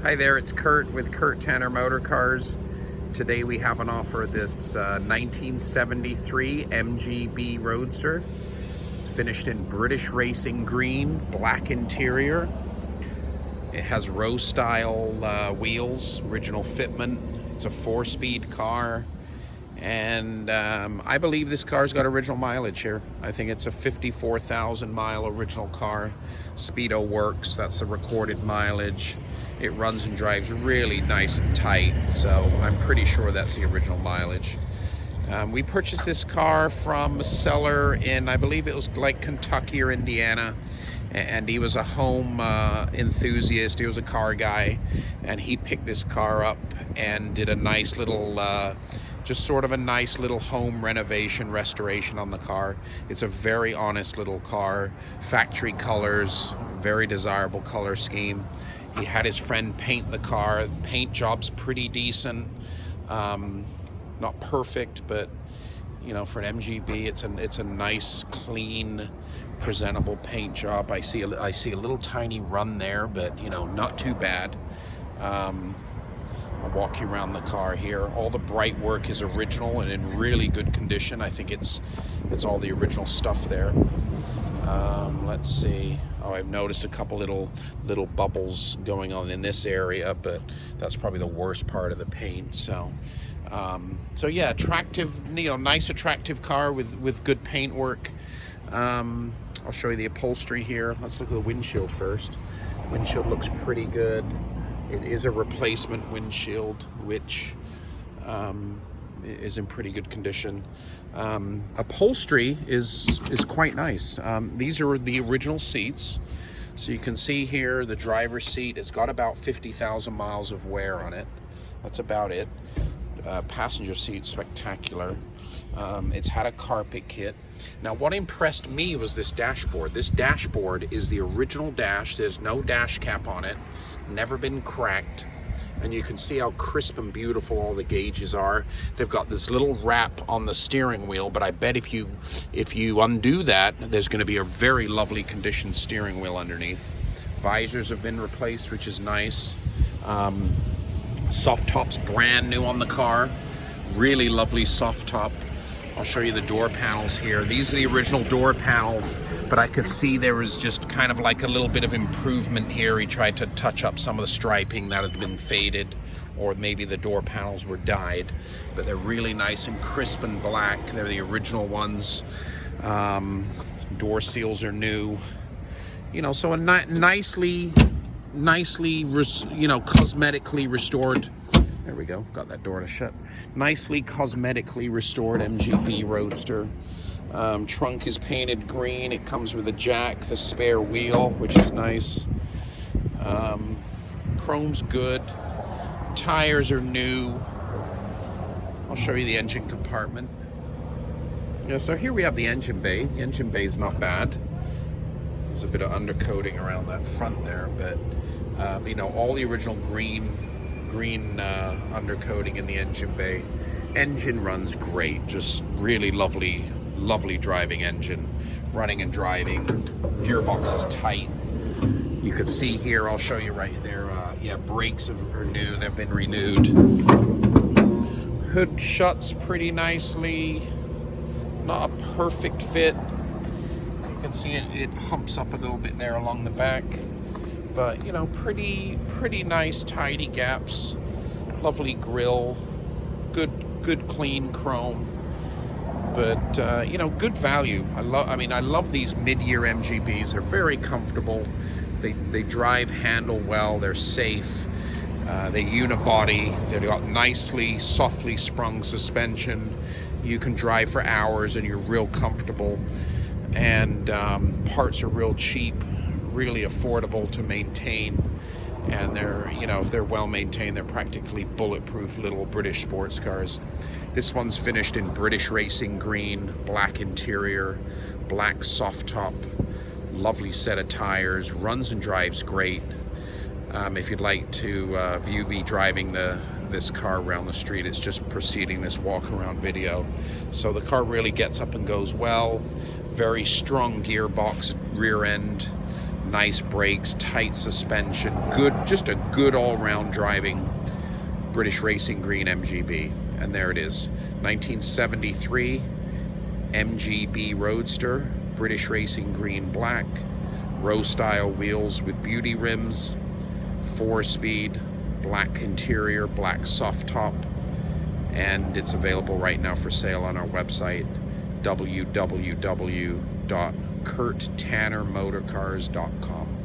Hi there, it's Kurt with Kurt Tanner Motor Cars. Today we have on offer this 1973 Mgb Roadster. It's finished in British Racing Green, black interior. It has ROSTYLE wheels, original fitment. It's a 4-speed car. And I believe this car's got original mileage here. I think it's a 54,000 mile original car. Speedo works, that's the recorded mileage. It runs and drives really nice and tight, so I'm pretty sure that's the original mileage. We purchased this car from a seller in, I believe it was like Kentucky or Indiana, and he was a home enthusiast. He was a car guy, and he picked this car up and did a nice little just sort of a nice little home renovation, restoration on the car. It's a very honest little car, factory colors, very desirable color scheme. He had his friend paint the car. The paint job's pretty decent, not perfect, but you know, for an MGB, it's a nice, clean, presentable paint job. I see a little tiny run there, but you know, not too bad. I'll walk you around the car here. All the bright work is original and in really good condition. I think it's all the original stuff there. Let's see. Oh, I've noticed a couple little bubbles going on in this area, but that's probably the worst part of the paint. So yeah, attractive, you know, nice attractive car with good paint work. I'll show you the upholstery here. Let's look at the windshield first. Windshield looks pretty good. It is a replacement windshield, which is in pretty good condition. Upholstery is quite nice. These are the original seats. So you can see here the driver's seat has got about 50,000 miles of wear on it. That's about it. Passenger seat, spectacular. It's had a carpet kit. Now what impressed me was this dashboard. This dashboard is the original dash. There's no dash cap on it, never been cracked, and you can see how crisp and beautiful all the gauges are. They've got this little wrap on the steering wheel, but I bet if you undo that, there's going to be a very lovely conditioned steering wheel underneath. Visors have been replaced, which is nice. Soft top's brand new on the car. Really lovely soft top. I'll show you the door panels here. These are the original door panels, but I could see there was just kind of like a little bit of improvement here. He tried to touch up some of the striping that had been faded, or maybe the door panels were dyed, but they're really nice and crisp and black. They're the original ones. Door seals are new. You know, so a nicely, you know, cosmetically restored. There we go, got that door to shut. Nicely cosmetically restored Mgb Roadster. Trunk is painted green. It comes with a jack, the spare wheel, which is nice. Chrome's good. Tires are new. I'll show you the engine compartment. Yeah, so here we have the engine bay. The engine bay is not bad. There's a bit of undercoating around that front there, but you know, all the original green undercoating in the engine bay. Engine runs great, just really lovely driving engine, running and driving. Gearbox is tight. You can see here, I'll show you right there, yeah, brakes are new, they've been renewed. Hood shuts pretty nicely, not a perfect fit. You can see it humps up a little bit there along the back. But you know, pretty nice, tidy gaps, lovely grille, good clean chrome. But you know, good value. I love these mid-year MGBs. They're very comfortable. They drive, handle well. They're safe. They unibody. They've got nicely, softly sprung suspension. You can drive for hours and you're real comfortable. And parts are real cheap. Really affordable to maintain, and they're, you know, if they're well maintained, they're practically bulletproof little British sports cars. This one's finished in British Racing Green, black interior, black soft top, lovely set of tires, runs and drives great. If you'd like to view me driving this car around the street, it's just preceding this walk around video. So the car really gets up and goes well. Very strong gearbox rear end. Nice brakes, tight suspension, good, just a good all-round driving British Racing Green MGB. And there it is, 1973 Mgb Roadster, British Racing Green Black, ROSTYLE wheels with beauty rims, 4-speed, black interior, black soft top, and it's available right now for sale on our website, www.kurttannermotorcars.com.